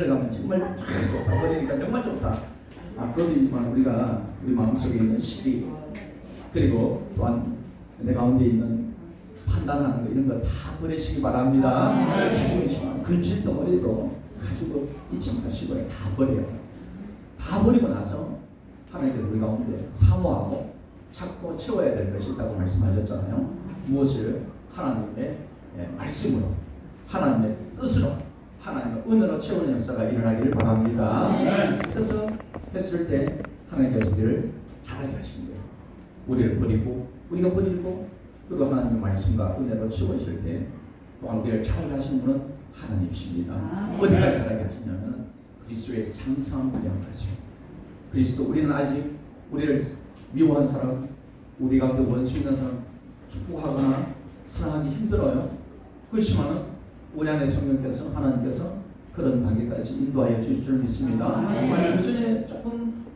들어가면 정말 좋다. 버리니까 정말 좋다. 그렇지만 우리가 우리 마음속에 있는 시비, 그리고 또한 내 가운데 있는 판단하는 거, 이런 거 다 버리시기 바랍니다. 가지고 있지만 근심덩어리도 가지고 있지 마시고요. 다 버려요. 다 버리고 나서 하나님께서 우리 가운데 사모하고 찾고 채워야 될 것이 있다고 말씀하셨잖아요. 무엇을? 하나님의 말씀으로, 하나님의 뜻으로, 하나님의 은혜로 채우는 역사가 일어나기를 바랍니다. 그래서 했을 때 하나님께서 우리를 잘하게 하신 거예요. 우리를 버리고, 우리가 버리고, 그리고 하나님의 말씀과 은혜로 채우실 때 또한 우리를 잘하게 하시는 분은 하나님이십니다. 어디까지 잘하게 하시냐면 그리스도의 장성한 분량을 하시고, 그리스도, 우리는 아직 우리를 미워한 사람, 우리 가운데 원수 있는 사람 축복하거나 사랑하기 힘들어요. 그렇지만은 우리 안에 성령께서, 하나님께서 그런 단계까지 인도하여 주실 줄 믿습니다. 만약 그 전에 조금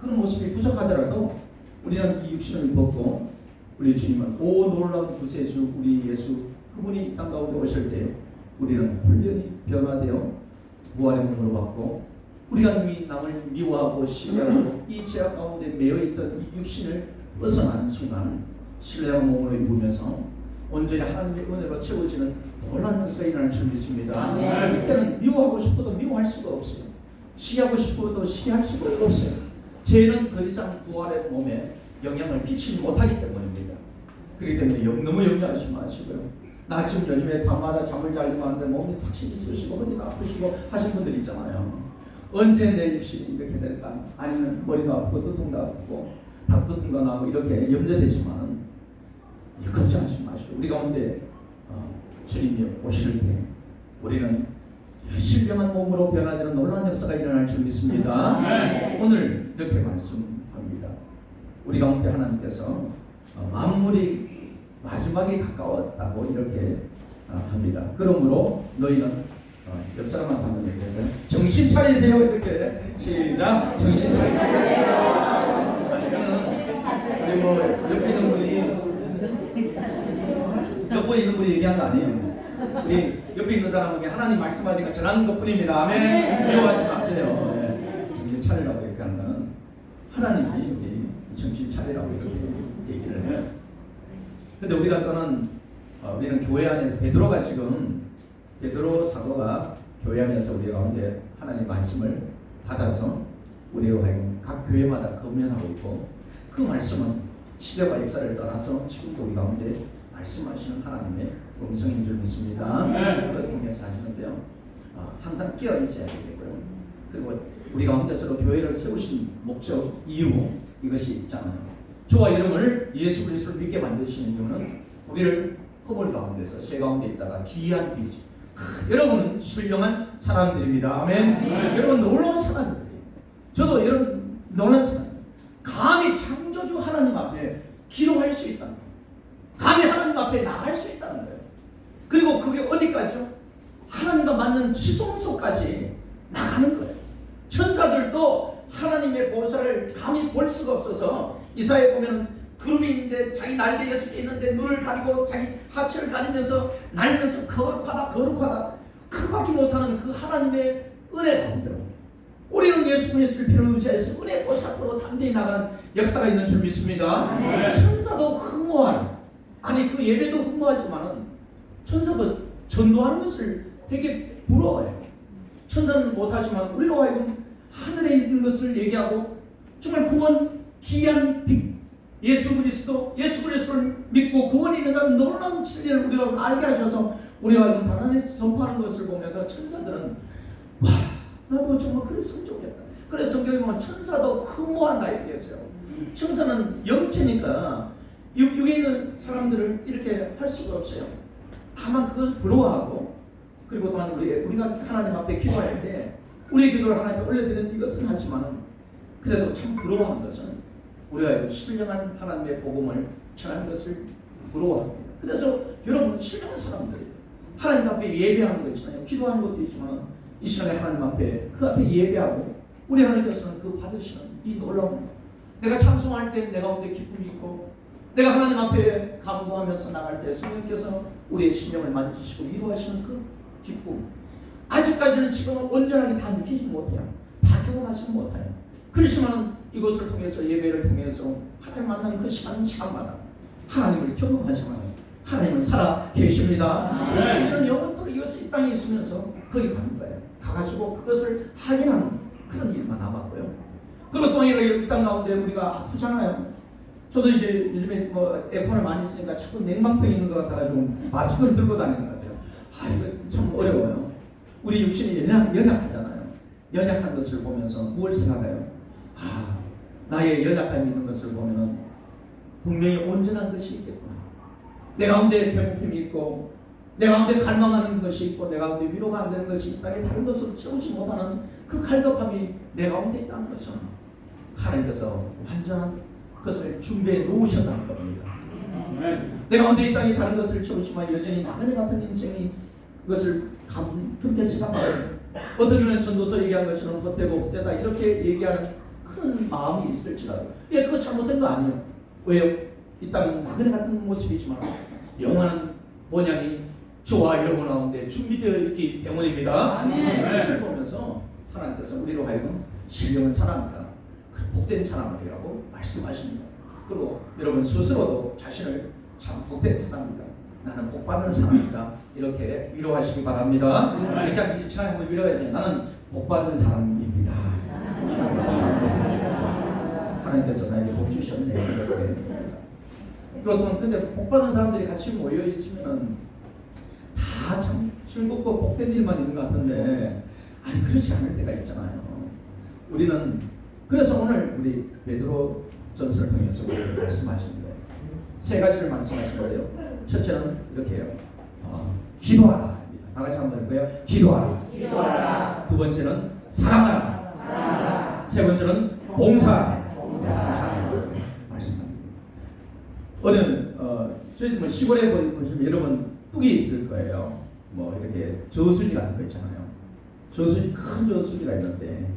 그런 모습이 부족하더라도 우리는 이 육신을 벗고 우리 주님은 오 놀라운 구세주 우리 예수, 그분이 이 땅 가운데 오실 때 우리는 훈련이 변화되어 부활의 몸으로 받고, 우리가 이 남을 미워하고 시기하고 이 죄악 가운데 매여있던 이 육신을 벗어나는 순간 신뢰한 몸으로 입으면서 온전히 하나님의 은혜로 채워지는 놀라운 역사가 일어날 줄 믿습니다. 그때는 미워하고 싶어도 미워할 수가 없어요. 시기하고 싶어도 시기할 수가 없어요. 죄는 더 이상 부활의 몸에 영향을 끼치지 못하기 때문입니다. 그렇기 때문에 너무 염려하지 마시고요. 나 지금 요즘에 밤마다 잠을 자려고 하는데 몸이 삭신이 쑤시고 허리가 아프시고 하신 분들 있잖아요. 언제 내 육신이 이렇게 될까? 아니면 머리도 아프고 두통도 아프고 닭두통도 나고 이렇게 염려되지만 걱정하지 마시고, 우리 가운데 주님이 오실 때 우리는 신령한 몸으로 변화되는 놀라운 역사가 일어날 줄 믿습니다. 오늘 이렇게 말씀합니다. 우리 가운데 하나님께서 만물이 마지막에 가까웠다고 이렇게 합니다. 그러므로 너희는 옆 사람한테 한번 얘기해요. 정신 차리세요. 이렇게 시작. 정신 차리세요. 우리 옆에 있는 분이 얘기한 거 아니에요. 우리 옆에 있는 사람에게 하나님 말씀하시니까 전하는 것뿐입니다. 아멘. 미워하지 마세요. 정신 차리라고 이렇게 하는 거는 하나님이 정신 차리라고 이렇게 얘기를 해요. 근데 우리가 또는 우리는 교회 안에서 베드로 사도가 교회 안에서 우리 가운데 하나님의 말씀을 받아서 우리가 하여금 각 교회마다 검연하고 있고, 그 말씀은 시대와 역사를 떠나서 지금도 우리 가운데 말씀하시는 하나님의 음성인 줄 믿습니다. 그렇습니다. 하시는데요. 항상 끼어 있어야 되고요. 그리고 우리 가운데서도 교회를 세우신 목적, 이유, 이것이 있잖아요. 저와 여러분을 예수 그리스도를 믿게 만드시는 이유는 우리를 허물 가운데서 새 가운데 있다가 귀한 빛. 여러분은 훌륭한 사람들입니다. 아멘. 여러분 놀라운 사람들이에요. 저도 이런 놀라운 사람. 감히 창조주 하나님 앞에 기도할 수 있다는 거예요. 감히 하나님 앞에 나갈 수 있다는 거예요. 그리고 그게 어디까지요? 하나님과 맞는 지성소까지 나가는 거예요. 천사들도 하나님의 보좌를 감히 볼 수가 없어서, 이사야에 보면 그룹이 있는데 자기 날개 6개 있는데 눈을 가리고 자기 하체를 가리면서 날면서 거룩하다 크밖에 못하는 그 하나님의 은혜 가운데로 우리는 예수 그리스도를 피를 의지해서 은혜 보좌로 담대히 나가는 역사가 있는 줄 믿습니다. 천사도 흠모하는, 아니 그 예배도 흠모하지만은 천사도 전도하는 것을 되게 부러워해요. 천사는 못하지만 우리로 하여금 하늘에 있는 것을 얘기하고 정말 구원, 귀한 빛, 예수 그리스도를 믿고 구원이 있는다는 놀라운 진리를 우리가 알게 하셔서 우리가 하여금 다른 데서 전파하는 것을 보면서 천사들은 와, 나도 정말 그랬으면 좋겠다. 그래서 성경에 보면 천사도 흠모한다 이렇게 했어요. 천사는 영체니까 육에 있는 사람들을 이렇게 할 수가 없어요. 다만 그것을 부러워하고, 그리고 또한 우리가 하나님 앞에 기도할 때 우리의 기도를 하나님께 올려드리는 이것은 하지만은 그래도 참 부러워하는 것은 우리가 신령한 하나님의 복음을 전하는 것을 부러워합니다. 그래서 여러분 신령한 사람들이에요. 하나님 앞에 예배하는 거 있잖아요. 기도하는 것도 있지만 이 시간에 하나님 앞에 그 앞에 예배하고 우리 하나님께서는 그 받으시는 이 놀라운, 내가 찬송할 때 내 가운데 기쁨이 있고 내가 하나님 앞에 간구하면서 나갈 때 성령께서 우리의 심령을 만지시고 위로하시는 그 기쁨, 아직까지는 지금은 온전하게 다 느끼지 못해요. 다 경험하지 못해요. 그렇지만 이것을 통해서 예배를 통해서 하나님 만나는 그 시간마다 하나님을 경험하지만 하나님은 살아 계십니다. 그래서 이런 영혼들이 이것이 이 땅에 있으면서 거기 가는 거예요. 가가지고 그것을 확인하는 그런 일만 남았고요. 그리고 또 이 땅 가운데 우리가 아프잖아요. 저도 이제 요즘에 뭐 에어컨을 많이 쓰니까 자꾸 냉방병 있는 것 같아가지고 마스크를 들고 다니는 것 같아요. 이거 참 어려워요. 우리 육신이 연약하잖아요. 연약한 것을 보면서 뭘 생각해요? 나의 연약함이 있는 것을 보면은 분명히 온전한 것이 있겠구나. 내 가운데 배고픔이 있고, 내 가운데 갈망하는 것이 있고, 내 가운데 위로가 안 되는 것이 이 땅에 다른 것을 채우지 못하는 그 갈급함이 내 가운데 있다는 것은 하나님께서 완전한 것을 준비해 놓으셨다는 겁니다. 내 가운데 이 땅에 다른 것을 채우지만 여전히 나그네 같은 인생이 그것을 그렇게 생각하고 어떻게 보면 전도서 얘기한 것처럼 헛되고 헛되다 이렇게 얘기하는 큰 마음이 있을지라도 그거 잘못된 거 아니에요. 왜요? 이 땅은 나그네 같은 모습이지만 영원한 본향이 저와 여러분 가운데 준비되어 있기 때문입니다. 그것을 보면서 하나님께서 우리로 하여금 신령한 사람이다, 복된 사람이라고 말씀하십니다. 그리고 여러분 스스로도 자신을 참 복된 사람이다, 나는 복받은 사람이다, 이렇게 위로하시기 바랍니다. 그러니까 이 시간에 한번 위로해서 나는 복받은 사람입니다. 하나님께서 나에게 복 주셨네. 이렇게. 그렇다면 근데 복받은 사람들이 같이 모여 있으면 다 참 즐겁고 복된 일만 있는 것 같은데 그렇지 않을 때가 있잖아요. 우리는 그래서 오늘 우리 베드로 전서를 통해서 말씀하시는 거예요. 세 가지를 말씀하시는데요. 첫째는 이렇게 해요. 기도하라. 다 같이 한번 해볼까요? 기도하라. 두 번째는 사랑하라. 세 번째는 봉사하라. 말씀합니다. 저희 뭐 시골에 보시면 여러분 뚝이 있을 거예요. 뭐 이렇게 저수지 같은 거 있잖아요. 큰 저수지가 있는데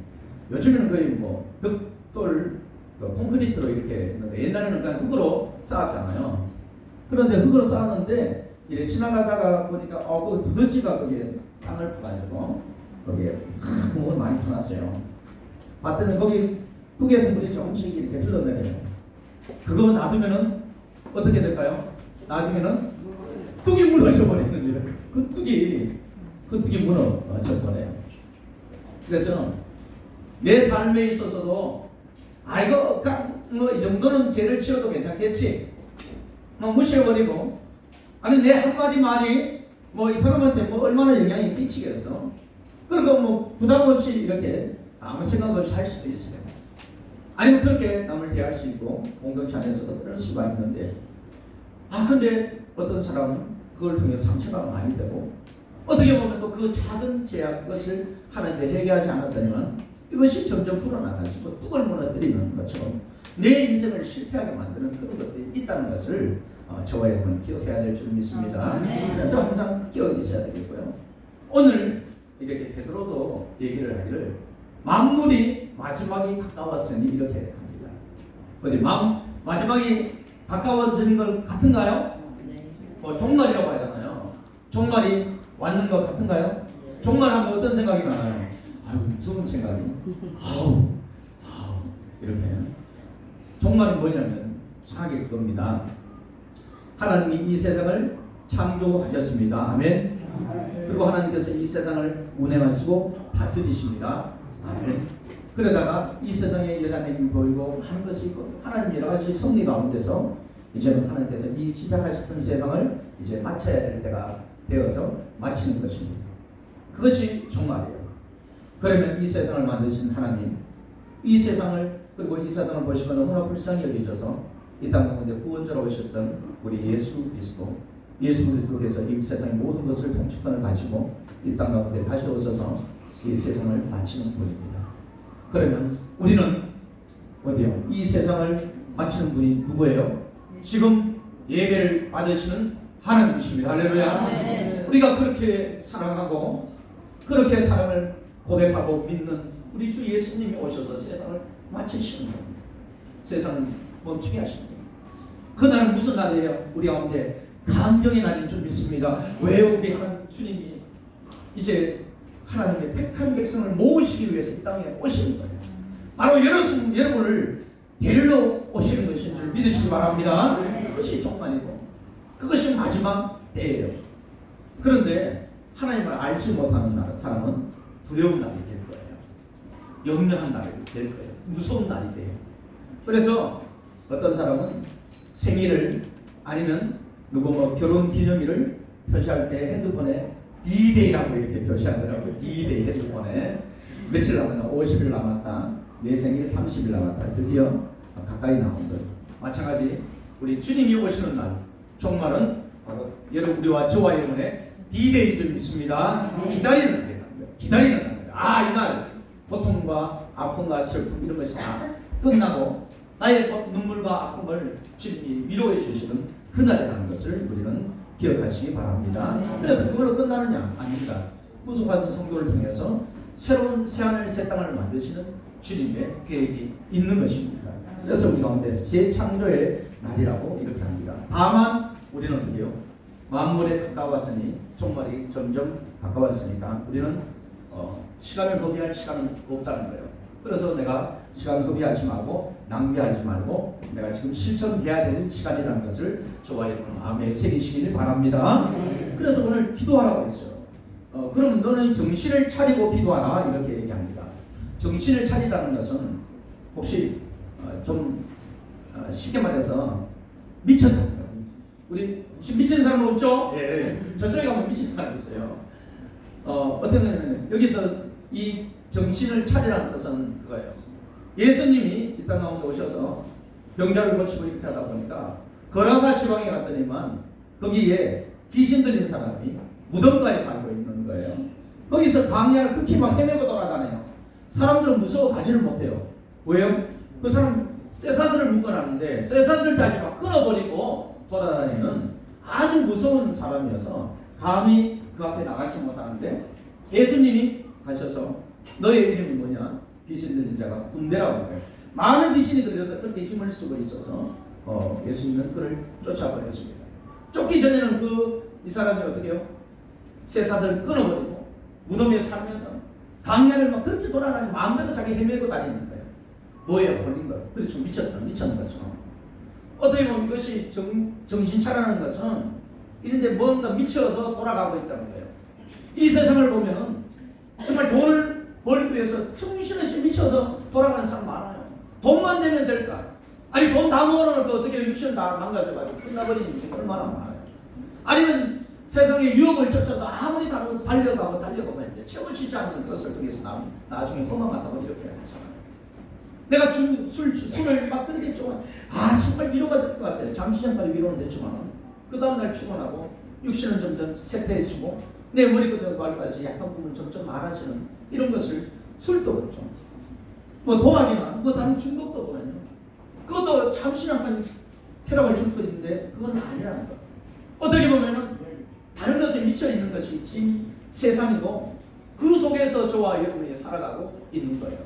요즘에는 거의 뭐 벽돌, 콘크리트로 이렇게 있는데 옛날에는 그냥 흙으로 쌓았잖아요. 그런데 흙으로 쌓았는데 이렇게 지나가다가 보니까 그 두더지가 거기에 땅을 파가지고 거기에 구멍을 많이 파놨어요. 봤더니 거기 뚝에서 물이 조금씩 이렇게 흘러내려요. 그거 놔두면은 어떻게 될까요? 나중에는 뚝이 무너져 버리는 거예요. 그 뚝이 무너져 버려요. 그래서 내 삶에 있어서도 이 정도는 죄를 지어도 괜찮겠지, 무시해버리고 내 한마디 말이 이 사람한테 얼마나 영향이 끼치겠어. 그러니까 부담 없이 이렇게 아무 생각 없이 할 수도 있어요. 아니면 그렇게 남을 대할 수 있고 공동체 안에서도 그럴 수가 있는데 근데 어떤 사람은 그걸 통해 상처가 많이 되고 어떻게 보면 또 그 작은 죄악 그것을 하나님께 회개하지 않았다면 이것이 점점 불어나가지고 뚝을 무너뜨리는 것처럼 내 인생을 실패하게 만드는 그런 것들이 있다는 것을 저와 여러분 기억해야 될 줄 믿습니다. 그래서 항상 기억이 있어야 되겠고요. 오늘 이렇게 베드로도 얘기를 하기를 만물이 마지막이 가까웠으니 이렇게 합니다. 어디 마지막이 가까워지는 것 같은가요? 종말이라고 하잖아요. 종말이 왔는 것 같은가요? 종말하면 어떤 생각이 나나요? 무서운 생각이. 이렇게. 종말은 뭐냐면 정확히 그겁니다. 하나님이 이 세상을 창조하셨습니다. 아멘. 그리고 하나님께서 이 세상을 운행하시고 다스리십니다. 아멘. 그러다가 이 세상에 연약함이 보이고 하는 것이 있고 하나님 여러 가지 섭리 가운데서 이제는 하나님께서 이 시작하셨던 세상을 이제 마쳐야 될 때가 되어서 마치는 것입니다. 그것이 종말이에요. 그러면 이 세상을 만드신 하나님, 이 세상을 그리고 이 세상을 보시고 너무나 불쌍히 여기셔서 이 땅 가운데 구원자로 오셨던 우리 예수 그리스도께서 이 세상의 모든 것을 통치권을 가지고 이 땅 가운데 다시 오셔서 이 세상을 마치는 분입니다. 그러면 우리는 어디요? 이 세상을 마치는 분이 누구예요? 지금 예배를 받으시는 하나님이십니다. 할렐루야. 우리가 그렇게 사랑하고 그렇게 사랑을 고백하고 믿는 우리 주 예수님이 오셔서 세상을 마치시는 겁니다. 세상을 멈추게 하시는 겁니다. 그날은 무슨 날이에요? 우리 가운데 감정의 날인 줄 믿습니다. 왜 우리 하나님 주님이 이제 하나님의 택한 백성을 모으시기 위해서 이 땅에 오시는 거예요. 바로 여러분을 데리러 오시는 것인 줄 믿으시기 바랍니다. 그것이 종말이고 그것이 마지막 때예요. 그런데 하나님을 알지 못하는 사람은 두려운 날이 될 거예요. 염려한 날이 될 거예요. 무서운 날이 돼요. 그래서 어떤 사람은 생일을 아니면 누구 결혼 기념일을 표시할 때 핸드폰에 D-Day라고 이렇게 표시하더라고요. D-Day 핸드폰에 며칠 남았나? 50일 남았다. 내 생일 30일 남았다. 드디어 가까이 나온 것. 마찬가지 우리 주님이 오시는 날 종말은 바로 여러분 우리와 저와 여러분의 D-Day인 줄 믿습니다. 기다리는 날이에요. 기다리는 날. 이날 고통과 아픔과 슬픔 이런 것이 다 끝나고 나의 눈물과 아픔을 주님이 위로해 주시는 그날이라는 것을 우리는 기억하시기 바랍니다. 그래서 그걸로 끝나느냐? 아닙니다. 구속하신 성도를 통해서 새로운 새하늘 새 땅을 만드시는 주님의 계획이 있는 것입니다. 그래서 우리 가운데서 재창조의 날이라고 이렇게 합니다. 다만 우리는 어떻게 해요? 만물에 가까웠으니 종말이 점점 가까웠으니까 우리는 시간을 허비할 시간은 없다는 거예요. 그래서 내가 시간 허비하지 말고 낭비하지 말고 내가 지금 실천해야 되는 시간이라는 것을 저와 여러분 마음에 새기시길 바랍니다. 그래서 오늘 기도하라고 했어요. 그럼 너는 정신을 차리고 기도하라 이렇게 얘기합니다. 정신을 차리다는 것은 혹시 좀 쉽게 말해서 미쳤다. 우리 혹시 미친 사람 없죠? 예. 저쪽에 가면 미친 사람 있어요. 어떤 거냐면 여기서 이 정신을 차리라는 뜻은 그거예요. 예수님이 이 땅 가운데 오셔서 병자를 고치고 이렇게 하다 보니까 거라사 지방에 갔더니만 거기에 귀신 들린 사람이 무덤가에 살고 있는 거예요. 거기서 광야를 극히 막 헤매고 돌아다녀요. 사람들은 무서워 가지를 못해요. 왜요? 그 사람 쇠사슬을 묶어놨는데 쇠사슬까지 막 끊어버리고 돌아다니는 아주 무서운 사람이어서 감히 그 앞에 나가지 못하는데 예수님이 가셔서 너의 이름이 뭐냐? 귀신 들린 자가 군대라고 해요. 많은 귀신이 들려서 그렇게 힘을 쓰고 있어서 예수님은 그를 쫓아버렸습니다. 쫓기 전에는 이 사람이 어떻게 해요? 쇠사슬을 끊어버리고 무덤에 살면서 강야를 막 그렇게 돌아다니고 마음대로 자기 헤매고 다니는 거예요. 뭐예요? 걸린 거. 그렇죠. 미쳤는 거죠. 어떻게 보면 이것이 정신 차리는 것은 이런데 뭔가 미쳐서 돌아가고 있다는 거예요. 이 세상을 보면 정말 돈을 벌기 위해서 정신없이 미쳐서 돌아가는 사람 많아요. 돈만 되면 될까? 아니 돈 다 모아놓으면 또 어떻게 유치원 다 망가져가지고 끝나버리는 인생 얼마나 많아요. 아니면 세상의 유혹을 쫓아서 아무리 달려가고 했는데 채워지지 않는 것을 통해서 나중에 허망하다고 이렇게 하잖아요. 내가 술을 막 그렇게 좋아. 정말 위로가 될 것 같아요. 잠시 전까지 위로는 됐지만 그 다음날 피곤하고 육신은 점점 쇠퇴해지고 내 머리부터 발까지 약간 부분 점점 많아지는 이런 것을 술도 그렇죠. 뭐 도박이나 다른 중독도 그렇죠. 그것도 잠시 잠깐 쾌락을 줄 것인데 그건 아니라는 거. 어떻게 보면은 다른 것에 미쳐 있는 것이 지금 세상이고 그 속에서 저와 여러분이 살아가고 있는 거예요.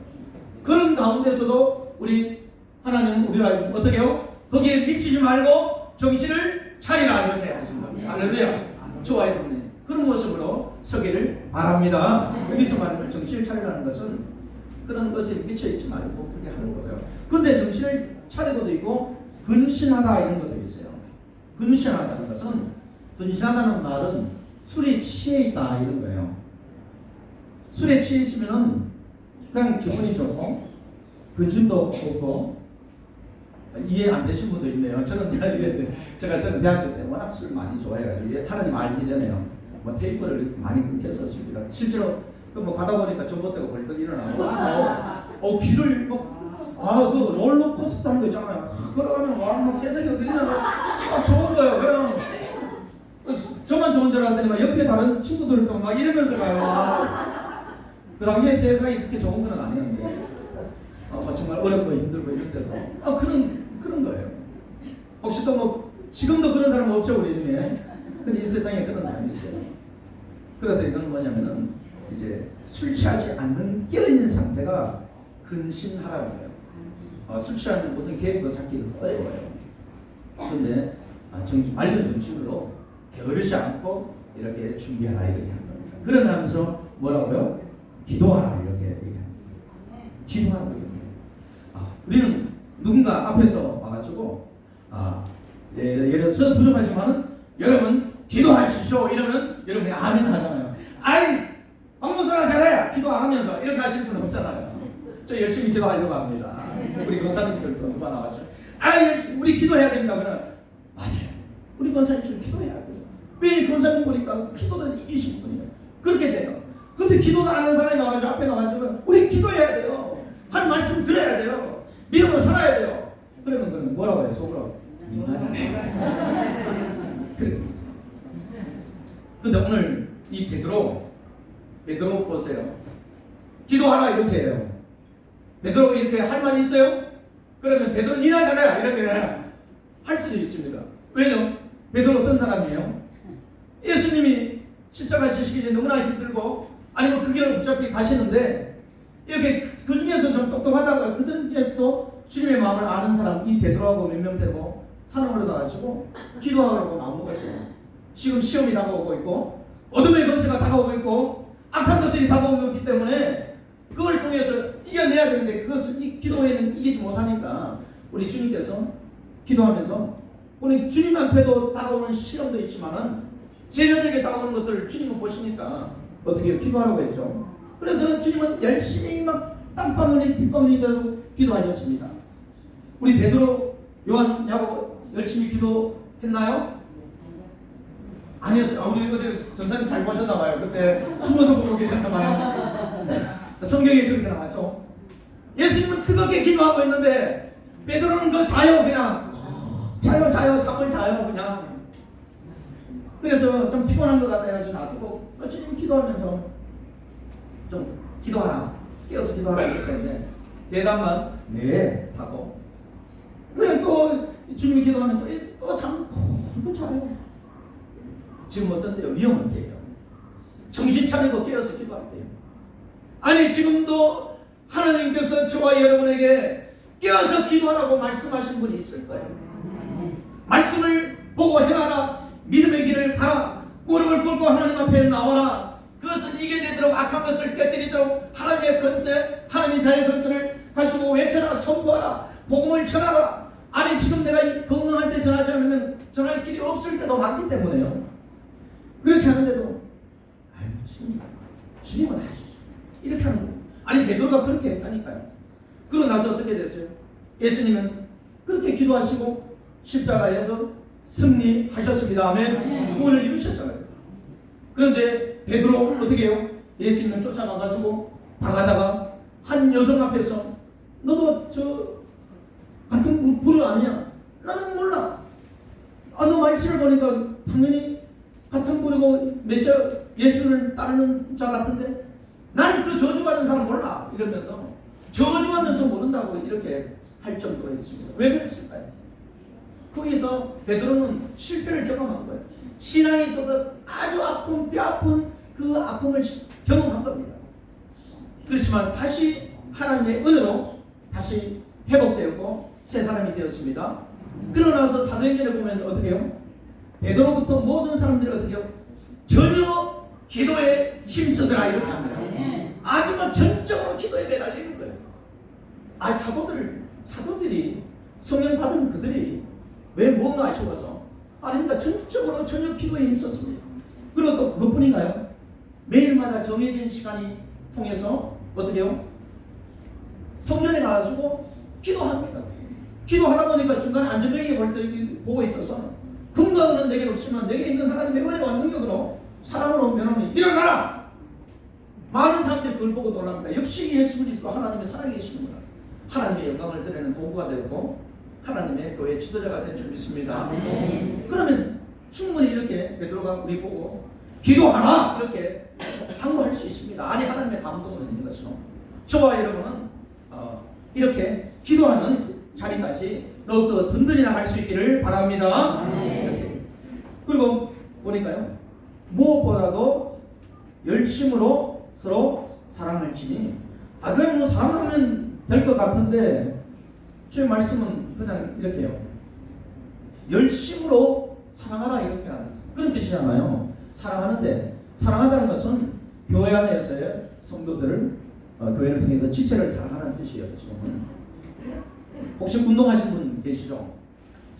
그런 가운데서도 우리 하나님은 우리가 어떻게 해요? 거기에 미치지 말고 정신을 차리라 이렇게 하신 겁니다. 할렐루야. 저와 여러분이 그런 모습으로 서기를 바랍니다. 여기서 말하는 정신을 차리라는 것은 그런 것에 미쳐있지 말고 그렇게 하는 거예요. 근데 정신을 차리고도 있고 근신하다 이런 것도 있어요. 근신하다는 것은 근신하다는 말은 술에 취해 있다 이런 거예요. 술에 취해 있으면은 그냥 기분이 좋고 근심도 없고 이해 안 되신 분도 있네요. 저는 대학교 때 워낙 술을 많이 좋아해가지고 하나님 알기 전에요. 테이프를 많이 끊겼었습니다. 실제로 가다 보니까 전봇대가 벌떡 일어나고 귀를 그 롤러코스터 하는 거 있잖아요. 걸어가면 세상이 어디냐 좋은 거예요. 그냥 저만 좋은 줄 알았더니 옆에 다른 친구들도 막 이러면서 가요. 그 당시에 세상이 그렇게 좋은 건 아니었는데 정말 어렵고 힘들고 이럴 때도 그런 거예요. 혹시 또 지금도 그런 사람 없죠 우리 중에. 근데 이 세상에 그런 사람이 있어요. 그래서 이건 뭐냐면은 이제 술 취하지 않는 깨어있는 상태가 근신하라는 거예요. 술 취하면 무슨 계획도 잡기 어려워요. 그런데 맑은 정신으로 게으르지 않고 이렇게 준비하라 이렇게 하는 겁니다. 그러면서 뭐라고요? 기도하라 이렇게 얘기합니다. 기도하라고 얘기해요. 우리는 누군가 앞에서 와가지고 예를 들어서 부족하지만은 여러분 기도하십시오 이러면 여러분이 아멘 하잖아요. 아이 박무선아 잘해 기도 안 하면서 이렇게 하실 분 없잖아요. 저 열심히 기도하려고 합니다. 우리 권사님들도 누가 나와서 우리 기도해야 된다 그러면 맞아요. 우리 권사님처럼 기도해야 돼요. 왜 권사님 보니까 기도는 이기신 분이에요. 그렇게 돼요. 근데 기도도 안 하는 사람이 나와가지고 앞에 나와가지고 우리 기도해야 돼요. 한 말씀 들어야 돼요. 믿음으로 살아야 돼요. 그러면 그는 뭐라고 해요? 속으로 인하잖아요. 그렇게 있어요. 근데 오늘 이 베드로 보세요. 기도하라 이렇게 해요. 베드로 이렇게 할 말이 있어요? 그러면 베드로 니나 잘해 이렇게 할 수도 있습니다. 왜요? 베드로 어떤 사람이에요? 예수님이 십자가 지시기 전에 너무나 힘들고 아니면 그 길을 붙잡히 가시는데 이렇게 그 중에서 좀 똑똑하다가 그들 중에서도 주님의 마음을 아는 사람 이 베드로하고 몇 명 되고 산을 올라가시고 기도하라고 나온 것이에요. 지금 시험이 다가오고 있고 어둠의 권세가 다가오고 있고 악한 것들이 다가오고 있기 때문에 그걸 통해서 이겨내야 되는데 그것을 기도에는 이기지 못하니까 우리 주님께서 기도하면서 우리 주님 앞에도 다가오는 시험도 있지만은 제자들에게 다가오는 것들을 주님은 보시니까 어떻게 기도하라고 했죠. 그래서 주님은 열심히 막 땀방울이 빗방울이라도 기도하셨습니다. 우리 베드로 요한 야고 열심히 기도했나요? 아니었어요. 우리 어제 전사님 잘 보셨나봐요. 그때 숨어서 보고 계셨나봐요. 성경에 그렇게 나왔죠. 예수님은 뜨겁게 기도하고 있는데 베드로는 그 자요 그냥 잠을 자요 그냥. 그래서 좀 피곤한 것 같아가지고 놔두고 주님 기도하면서 좀 기도하라 깨어서 기도하라 그랬는데 대답만 네 하고 그래 또 주님이 기도하면 또 자요. 지금 어떤데요? 위험한 때예요. 정신 차리고 깨어서 기도할때요. 아니 지금도 하나님께서 저와 여러분에게 깨어서 기도하라고 말씀하신 분이 있을 거예요. 말씀을 보고 행하라. 믿음의 길을 가라. 무릎을 꿇고 하나님 앞에 나와라. 그것을 이겨내도록 악한 것을 깨뜨리도록 하나님의 권세, 하나님의 자의 권세를 가지고 외쳐라. 선포하라. 복음을 전하라. 아니 지금 내가 건강할 때 전하지 않으면 전할 길이 없을 때도 많기 때문에요. 그렇게 하는데도 주님은 하시죠. 이렇게 하는 거예요. 아니 베드로가 그렇게 했다니까요. 그러고 나서 어떻게 됐어요? 예수님은 그렇게 기도하시고 십자가에서 승리하셨습니다. 아멘. 구원을 이루셨잖아요. 그런데 베드로 어떻게 해요? 예수님을 쫓아가가지고 나가다가 한 여성 앞에서 너도 저 같은 불을 아느냐? 나는 몰라. 너 말씀을 보니까 당연히 같은 불이고 메시아 예수를 따르는 자 같은데 나는 그 저주받은 사람 몰라 이러면서 저주하면서 모른다고 이렇게 할 정도로 했습니다. 왜 그랬을까요? 거기서 베드로는 실패를 경험한 거예요. 신앙에 있어서 아주 아픈 뼈 아픈 그 아픔을 경험한 겁니다. 그렇지만 다시 하나님의 은혜로 다시 회복되었고 새 사람이 되었습니다. 그러나서 사도행전에 보면 어떻게 해요? 베드로부터 모든 사람들이 어떻게 해요? 전혀 기도에 힘쓰더라 이렇게 합니다. 아주 전적으로 기도에 매달리는 거예요. 사도들이 성령 받은 그들이 왜 뭔가 아쉬워서 아닙니다. 전적으로 전혀 기도에 힘썼습니다. 그리고 또 그것뿐인가요? 매일마다 정해진 시간이 통해서 어떻게 해요? 성전에 가가지고 기도합니다. 기도하다 보니까 중간에 안전뱅이 볼 때 보고 있어서 근거는 내게 없으면 내게 있는 하나님의 은혜와 능력으로 사랑으로 면하니 일어나라! 많은 사람들이 그걸 보고 놀랍니다. 역시 예수 그리스도 하나님의 살아 계시는구나. 하나님의 영광을 드리는 도구가 되고 하나님의 교회 지도자가 된 줄 믿습니다. 그러면 충분히 이렇게 베드로가 우리 보고 기도하라 이렇게 당부할 수 있습니다. 아니 하나님의 감동을 있는 것처럼 저와 여러분은 이렇게 기도하는 자리까지 더욱더 든든히 나갈 수 있기를 바랍니다. 이렇게. 그리고 보니까요 무엇보다도 열심으로 서로 사랑을 지니 그냥 뭐 사랑하면 될 것 같은데 제 말씀은 그냥 이렇게 해요. 열심으로 사랑하라 이렇게 하는 그런 뜻이잖아요. 사랑하는데 사랑하다는 것은 교회 안에서의 성도들을 교회를 통해서 지체를 사랑하라는 뜻이에요. 지금은. 혹시 운동하신 분 계시죠?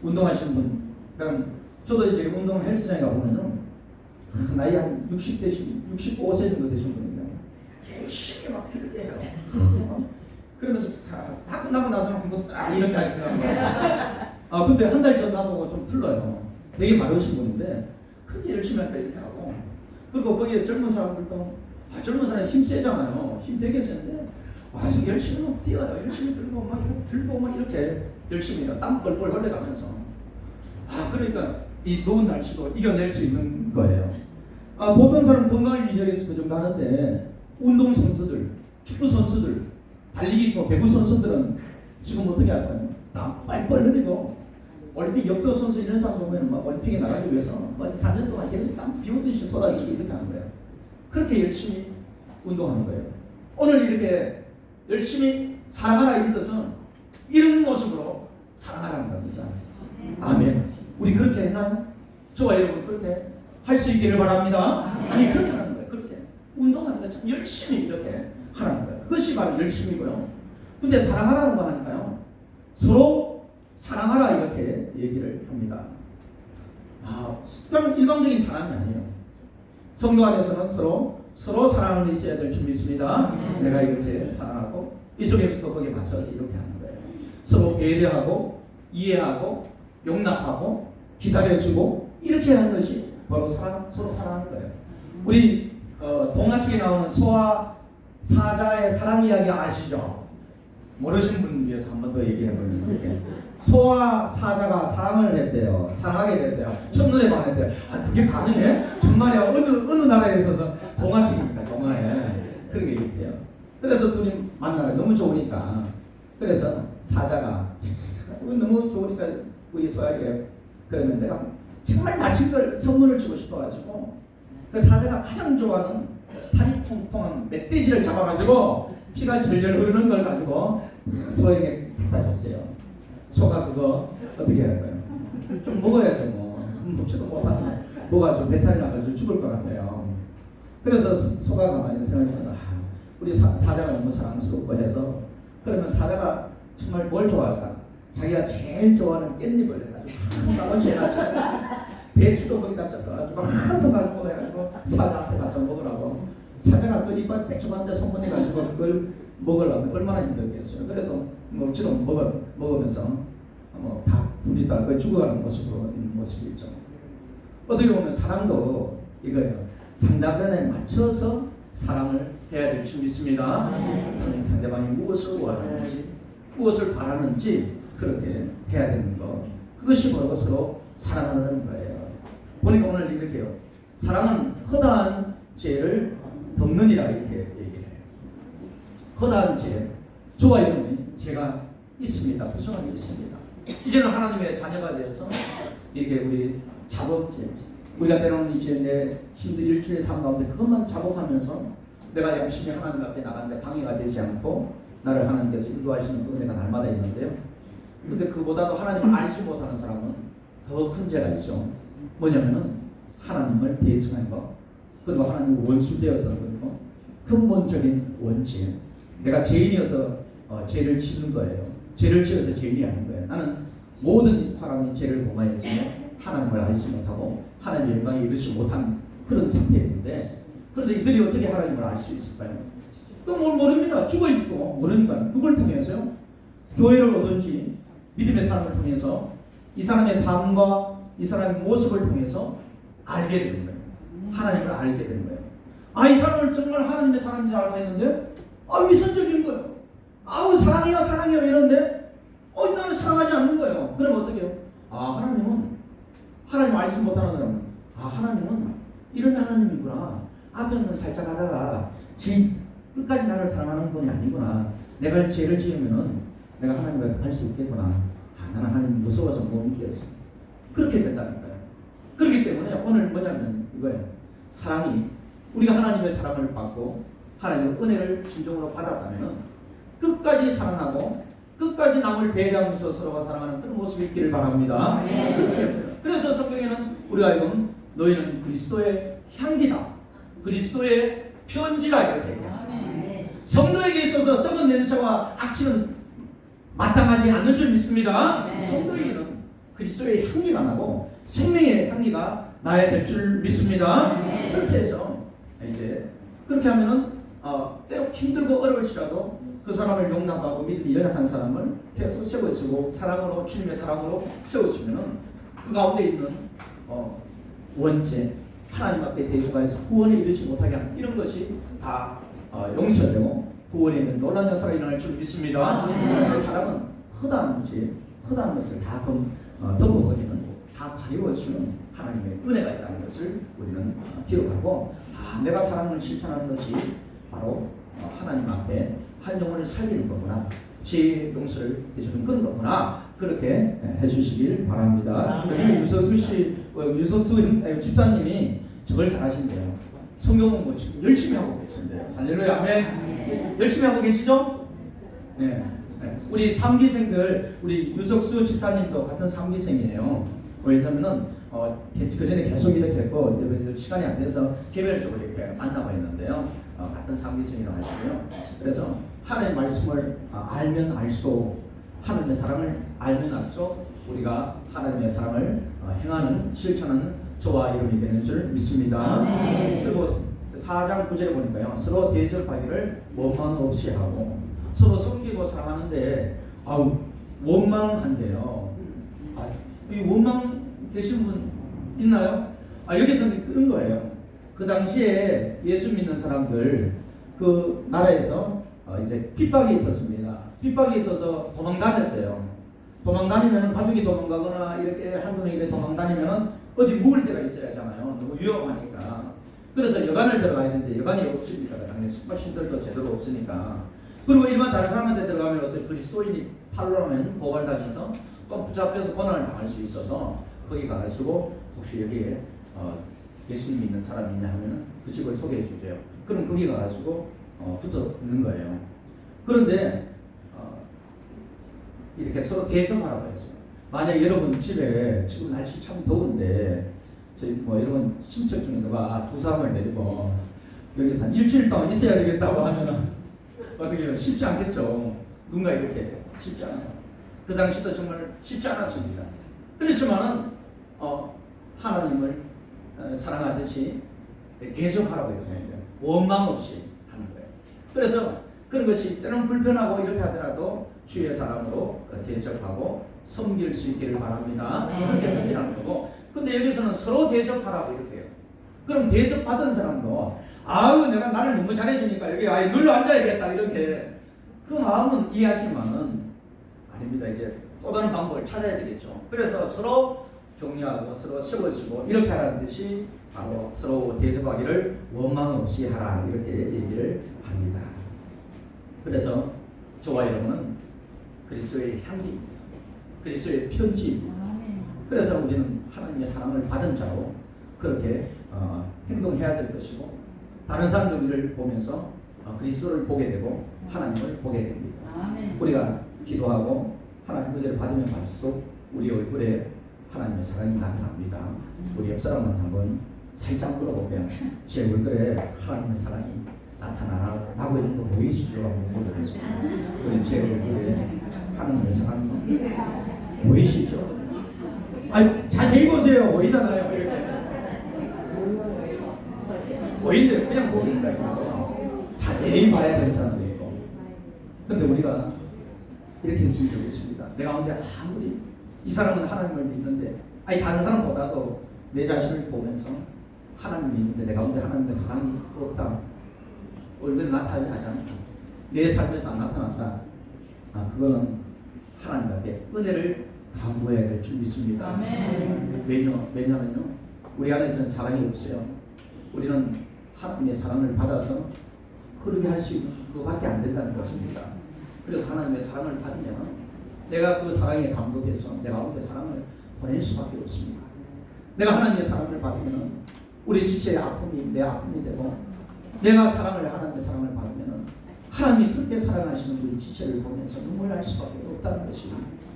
운동하신 분. 그럼 저도 이제 운동 헬스장에 가보면은 나이 한 60대신 65세 정도 되신 분인데 열심히 막 이렇게 해요. 그러면서 다 끝나고 나서는 한번 딱 이렇게 하시더라고요. 근데 한 달 전하고 좀 틀려요. 되게 마르신 분인데 그렇게 열심히 하니까 이렇게 하고, 그리고 거기에 젊은 사람들도 젊은 사람이 힘 세잖아요. 힘 되게 세는데 아주 열심히 막 뛰어요. 열심히 들고 막 이렇게 들고 막 이렇게 열심히 해요. 땀 뻘뻘 흘려가면서. 그러니까 이 더운 날씨도 이겨낼 수 있는 거예요. 보통 사람 건강을 유지하기 위해서 그 정도 하는데 운동 선수들, 축구 선수들, 달리기 배구 선수들은 지금 어떻게 할까요? 땀 뻘뻘 흘리고 올림픽 역도 선수 이런 사람 보면 막 올림픽에 나가기 위해서 3년 동안 계속 땀 비오듯이 쏟아지고 이렇게 하는 거예요. 그렇게 열심히 운동하는 거예요. 오늘 이렇게 열심히 사랑하라 이런 뜻은 이런 모습으로 사랑하라는 겁니다. 아멘. 우리 그렇게 했나요? 저와 여러분 그렇게 할 수 있기를 바랍니다. 아니 그렇게 하는 거예요. 그렇게 운동하는 거 참 열심히 이렇게 하라는 거예요. 그것이 바로 열심이고요. 근데 사랑하라는 거 하니까요, 서로 사랑하라 이렇게 얘기를 합니다. 그럼 일방적인 사랑이 아니에요. 성도 안에서는 서로 사랑을 있어야 될 줄 믿습니다. 내가 이렇게 사랑하고 이쪽에서도 거기에 맞춰서 이렇게 하는 거예요. 서로 배려하고 이해하고 용납하고 기다려주고 이렇게 하는 것이 바로 서로 사랑하는 거예요. 우리 동화책에 나오는 소와 사자의 사랑 이야기 아시죠? 모르시는 분 위해서 한 번 더 얘기해보면, 소와 사자가 사랑을 했대요. 사랑하게 됐대요. 첫눈에 반했대요. 그게 가능해? 정말요? 어느 나라에 있어서 동화책입니까? 동화에 그런 게 있대요. 그래서 둘이 만나요. 너무 좋으니까. 그래서 사자가 너무 좋으니까 우리 소에게 그러면 내가 정말 맛있는 걸 선물을 주고 싶어가지고 그 사자가 가장 좋아하는 살이 통통한 멧돼지를 잡아가지고 피가 절절 흐르는 걸 가지고 소에게 갖다 줬어요. 소가 그거 어떻게 해야 할까요? 좀 먹어야죠 뭐. 먹지도 못하면 뭐가 좀 배탈이 나가지고 죽을 것 같아요. 그래서 소가 가만히 생각해보면 우리 사자가 너무 사랑스럽고 해서, 그러면 사자가 정말 뭘 좋아할까? 자기가 제일 좋아하는 깻잎을 해가지고 나머지 해가지고 배추도 거기다 섞어가지고 한통 가지고 해가지고 사자한테 가서 먹으라고. 사자가 그 이빨 빼죽한데 손보내가지고 그걸 먹으려면 얼마나 힘들겠어요. 그래도 먹지도 먹으면서 다 부리다 그 죽어가는 모습으로 있는 모습이죠. 어떻게 보면 사랑도 이거예요. 상대방에 맞춰서 사랑을 해야 될 줄 믿습니다. 상대방이 무엇을 원하는지 무엇을 바라는지 그렇게 해야 되는 것, 그것이 바로 서로 사랑하는 거예요. 보니까 오늘 이렇게요. 사랑은 허다한 죄를 덮느니라 이렇게 얘기해요. 허다한 죄, 저와 여러분이 죄가 있습니다. 부정한 게 있습니다. 이제는 하나님의 자녀가 되어서 이렇게 우리 작업죄, 우리가 때로는 이제 내 힘든 일주일의 삶 가운데 그것만 작업하면서 내가 열심히 하나님 앞에 나가는데 방해가 되지 않고 나를 하나님께서 인도하시는 은혜가 날마다 있는데요. 근데 그보다도 하나님을 알지 못하는 사람은 더 큰 죄가 있죠. 뭐냐면은 하나님을 대승한 것, 그리고 하나님의 원수되었던 거고, 근본적인 원죄. 내가 죄인이어서 죄를 짓는 거예요. 죄를 지어서 죄인이 아닌 거예요. 나는 모든 사람이 죄를 범하였으며 하나님을 알지 못하고 하나님의 영광에 이르지 못한 그런 상태였는데, 그런데 이들이 어떻게 하나님을 알 수 있을까요? 그건 모릅니다. 죽어있고 모르니까. 그걸 통해서요, 교회를 오든지 믿음의 사람을 통해서 이 사람의 삶과 이 사람의 모습을 통해서 알게 되는 거예요. 하나님을 알게 되는 거예요. 이 사람을 정말 하나님의 사람인지 알고 했는데 위선적인 거예요. 사랑해요 사랑해요 이러는데 나는 사랑하지 않는 거예요. 그럼 어떻게 해요? 하나님 알지 못하는 사람은 하나님은 이런 하나님이구나. 앞에는 살짝 하다가 끝까지 나를 사랑하는 분이 아니구나. 내가 죄를 지으면은 내가 하나님 앞에 갈 수 있겠구나. 나는 하나님 무서워서 못 믿겠어. 그렇게 된다니까요. 그렇기 때문에 오늘 뭐냐면 이거예요. 사랑이, 우리가 하나님의 사랑을 받고 하나님의 은혜를 진정으로 받았다면 끝까지 사랑하고 끝까지 남을 배려하면서 서로가 사랑하는 그런 모습이 있기를 바랍니다. 그래서 성경에는 우리가 이건 너희는 그리스도의 향기다, 그리스도의 편지라 이렇게 얘기합니다. 성도에게 있어서 썩은 냄새와 악취는 마땅하지 않는 줄 믿습니다. 성도에게는 그리스도의 향기가 나고 생명의 향기가 나야 될 줄 믿습니다. 그렇게 해서 이제 그렇게 하면은 때로 힘들고 어려울지라도 그 사람을 용납하고 믿음이 연약한 사람을 계속 세워주고 사랑으로 주님의 사랑으로 세워주면은 그 가운데 있는 원죄 하나님 앞에 대적하여서 구원에 이르지 못하게 하는 이런 것이 다 용서되고 구원에 있는 놀라운 역사가 일어날 줄 믿습니다. 그래서 사람은 허다한 문제, 허다한 것을 다 덮어버리는, 다 가리워주는 하나님의 은혜가 있다는 것을 우리는 기억하고 내가 사랑을 실천하는 것이 바로 하나님 앞에 한 영혼을 살리는 거구나, 죄의 용서를 해주는 그런 거구나, 그렇게 해주시길 바랍니다. 유석수 집사님이 저걸 잘하신대요. 성경 공부 지금 열심히 하고 계신데요. 할렐루야, 아멘. 열심히 하고 계시죠? 네. 우리 3기생들, 우리 유석수 집사님도 같은 3기생이에요. 왜냐면은 그 전에 계속 이렇게 했고 시간이 안 돼서 개별적으로 이렇게 만나고 있는데요. 같은 3기생이라고 하시고요. 그래서 하나님의 말씀을 알면 알수록, 하나님의 사랑을 알면 알수록 우리가 하나님의 사랑을 행하는, 실천하는 저와 여러분이 되는 줄 믿습니다. 그리고 4장 9절에 보니까요, 서로 대접하기를 원망 없이 하고 서로 섬기고 사랑하는데 원망한대요. 이 원망 되신 분 있나요? 여기서는 그런 거예요. 그 당시에 예수 믿는 사람들 그 나라에서 이제 핍박이 있었습니다. 핍박이 있어서 도망 다녔어요. 도망 다니면 가족이 도망가거나 이렇게 한두 명이 도망 다니면 어디 묵을 데가 있어야 하잖아요. 너무 위험하니까. 그래서 여관을 들어가야 되는데 여관이 없으니까 당연히 숙박시설도 제대로 없으니까. 그리고 일반 다른 사람한테 들어가면 어떤 그리스도인이 탈로하면 고발당해서 또 붙잡혀서 고난을 당할 수 있어서 거기 가가지고 혹시 여기에 예수님 믿는 사람이 있냐 하면 그 집을 소개해 주죠. 그럼 거기 가가지고 붙어 있는 거예요. 그런데 이렇게 서로 대성하라고 했어요. 만약 여러분 집에 지금 날씨 참 더운데 저희 여러분 친척 중에 누가 두 사람을 데리고 여기서 한 일주일 동안 있어야 되겠다고 하면은 어떻게 해요? 쉽지 않겠죠. 누군가 이렇게 쉽지 않아요. 그 당시도 정말 쉽지 않았습니다. 그렇지만은 하나님을 사랑하듯이 대접하라고 했어요. 원망 없이 하는 거예요. 그래서 그런 것이 때로는 불편하고 이렇게 하더라도 주의 사랑으로 대접하고 섬길 수 있기를 바랍니다. 그렇게 섬기라는 거고. 근데 여기서는 서로 대접하라고 이렇게 해요. 그럼 대접받은 사람도 내가 나를 너무 잘해주니까 여기 눌러 앉아야겠다 이렇게 그 마음은 이해하지만은 아닙니다. 이제 또 다른 방법을 찾아야 되겠죠. 그래서 서로 격려하고 서로 세워주고 이렇게 하라는 뜻이 바로 서로 대접하기를 원망 없이 하라 이렇게 얘기를 합니다. 그래서 저와 여러분은 그리스도의 향기입니다. 그리스도의 편지입니다. 그래서 우리는 하나님의 사랑을 받은 자로 그렇게 행동해야 될 것이고 다른 사람들을 보면서 그리스도를 보게 되고 하나님을 보게 됩니다. 우리가 기도하고 하나님 은혜를 받으면 받을수록 우리 얼굴에 하나님의 사랑이 나타납니다. 우리 옆 사람한테 한번 살짝 물어볼게요. 제 얼굴에 하나님의 사랑이 나타나고 있는 거 보이시죠? 한번 물어보겠습니다. 우리 제 얼굴에 하나님의 사랑이 보이시죠? 자세히 보세요. 보이잖아요. 이렇게. 보인대요. 그냥 보인다니까. 자세히 봐야 되는 사람도 있고. 근데 우리가 이렇게 했으면 좋겠습니다. 내가 언제 아무리 이 사람은 하나님을 믿는데 다른 사람보다도 내 자신을 보면서 하나님을 믿는데 내가 언제 하나님의 사랑이 없다. 얼굴에 나타나지 않다. 내 삶에서 안 나타난다. 그거는 하나님 앞에 은혜를 강구해야 될 줄 믿습니다. 왜냐면요. 우리 안에서는 사랑이 없어요. 우리는 하나님의 사랑을 받아서 그렇게 할 수 있는 그거밖에 안 된다는 것입니다. 그래서 하나님의 사랑을 받으면 내가 그 사랑에 감동해서 내가 가운데 사랑을 보낼 수밖에 없습니다. 내가 하나님의 사랑을 받으면 우리 지체의 아픔이 내 아픔이 되고 내가 하나님의 사랑을 받으면 하나님이 그렇게 사랑하시는 우리 지체를 보면서 눈물 날 수밖에 없다는 것이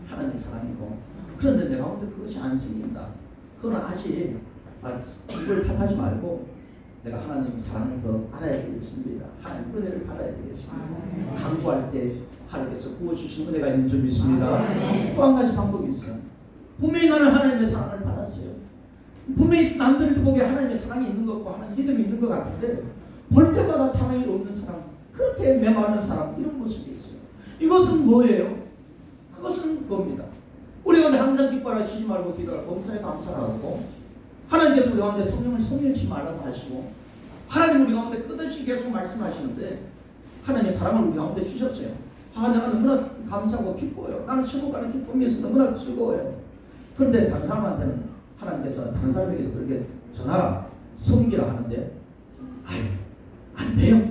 하나님의 사랑이고 그런데 내가 가운데 그것이 안 생긴다. 그건 아직 이걸 탓하지 말고 내가 하나님 사랑을 더 알아야 되겠습니다. 하나님 은혜를 받아야 되겠습니다. 강구할 때 하나님께서 부어주신 은혜가 있는 줄 믿습니다. 또 한 가지 방법이 있어요. 분명히 나는 하나님의 사랑을 받았어요. 분명히 남들도 보기에 하나님의 사랑이 있는 것 같고 하나님 믿음이 있는 것 같은데 볼 때마다 사랑이 없는 사람, 그렇게 메마른 사람, 이런 모습이 있어요. 이것은 뭐예요? 그것은 그겁니다. 우리 가운데 항상 기뻐하라 쉬지 말고 기도하라 범사에 감사하고 하나님께서 우리 가운데 성령을 성령치 말라고 하시고 하나님 우리 가운데 끝없이 계속 말씀하시는데 하나님의 사랑을 우리 가운데 주셨어요. 내가 너무나 감사하고 기뻐요. 나는 천국 가는 기쁨이 있어 너무나 즐거워요. 그런데 다른 사람한테는 하나님께서 다른 사람에게도 그렇게 전하라 섬기라 하는데 아유 안 돼요.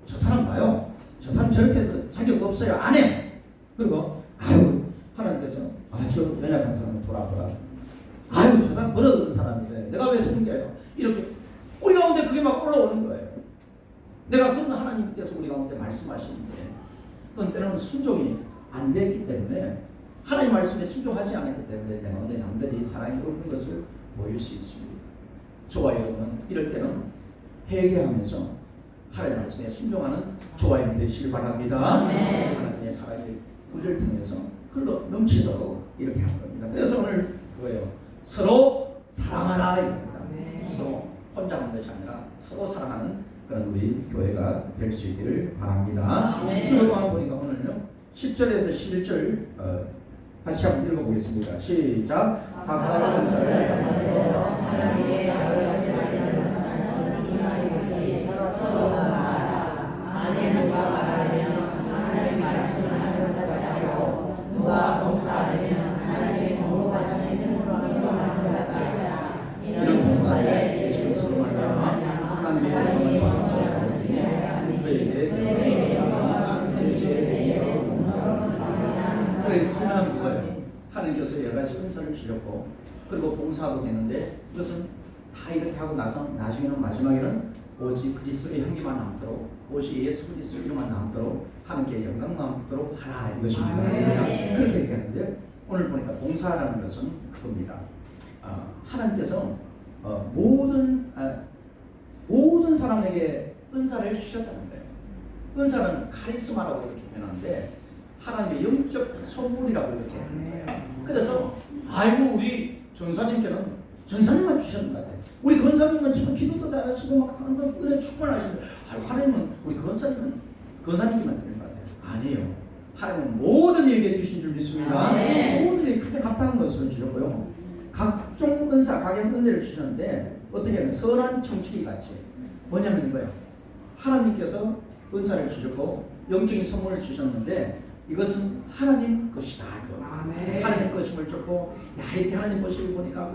저 사람 봐요. 저 사람 저렇게 해서 자격 없어요. 안 해요. 그리고 아유 하나님께서 저 연약한 사람을 돌아보라. 아유 저 사람 버릇없는 사람인데 내가 왜 섬겨요. 이렇게 우리 가운데 그게 막 올라오는 거예요. 내가 그런 하나님께서 우리 가운데 말씀하시는데 그건 때로는 순종이 안 됐기 때문에 하나님 말씀에 순종하지 않았기 때문에 내 가운데 남들이 사랑이 없는 것을 보일 수 있습니다. 저와 여러분은 이럴 때는 회개하면서 하나님 말씀에 순종하는 저와 여러분 되시길 바랍니다. 하나님의 사랑이 우리를 통해서 흘러 넘치도록 이렇게 한 겁니다. 그래서 오늘 그거예요. 서로 사랑하라 이겁니다. 서로 혼자 하는 것이 아니라 서로 사랑하는 그런 우리 교회가 될 수 있기를 바랍니다. 그리고 한번 보니까 오늘요 10절에서 11절 같이 한번 읽어보겠습니다. 시작. 각각 누가 봉사하려면 하나님의 공급하시는 힘으로 하는 것만 이런 봉사에 예수로 말미암아 하나님의 영광을 받으시며 그에게 영광을 세세에 그래서 중요한 거예요. 하나님께서 여러 가지 은사를 주셨고 그리고 봉사하고 했는데 이것은 다 이렇게 하고 나서 나중에는 마지막에는 오직 그리스도의 향기만 남도록 오직 예수 그리스도 이름만 남도록 하나님께 영광 남도록 하라 이것입니다. 그렇게 얘기하는데 오늘 보니까 봉사라는 것은 그겁니다. 하나님께서 모든 사람에게 은사를 주셨다는 거예요. 은사는 카리스마라고 이렇게 표현하는데 하나님의 영적 선물이라고 이렇게 하는 거예요. 그래서 아이고 우리 전사님께는 전사님만 주셨는 것 같아요. 우리 권사님은 지금 기도도 다 하시고 막 항상 은혜 충만하시는데 하나님은 우리 권사님만 되는 것 같아요. 아니에요. 하나님은 모든 이에게 주신 줄 믿습니다. 모든 이에게 가장 합당한 것을 주셨고요. 각종 은사, 각양 은혜를 주셨는데 어떻게 하면 선한 청취기 같이 뭐냐면 이거예요. 하나님께서 은사를 주셨고 영적인 선물을 주셨는데 이것은 하나님 것이다. 하나님 것임을 줬고 이렇게 하나님 것을 보니까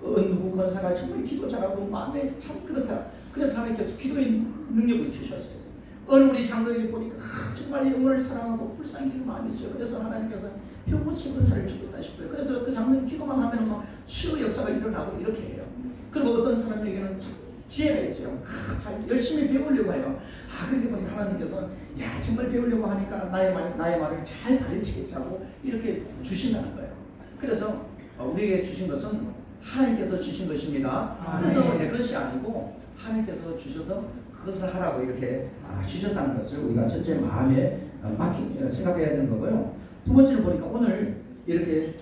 우리 누구 권사가 정말 기도 잘하고 마음에 참 그렇다. 그래서 하나님께서 기도의 능력을 주셨어요. 어느 우리 장로에게 보니까 정말 영혼을 사랑하고 불쌍히 마음이 있어요. 그래서 하나님께서 병고치 권사를 주셨다 싶어요. 그래서 그 장로님 기도만 하면 막 치유 역사가 일어나고 이렇게 해요. 그리고 어떤 사람에게는 지혜가 있어요. 잘 열심히 배우려고 해요. 그렇게 보니까 하나님께서 정말 배우려고 하니까 나의 말을 잘 가르치겠지 하고 이렇게 주신다는 거예요. 그래서 우리에게 주신 것은 하나님께서 주신 것입니다. 그래서 내 것이 아니고 하나님께서 주셔서 그것을 하라고 이렇게 주셨다는 것을 우리가 첫째 마음에 생각해야 되는 거고요. 두 번째로 보니까 오늘 이렇게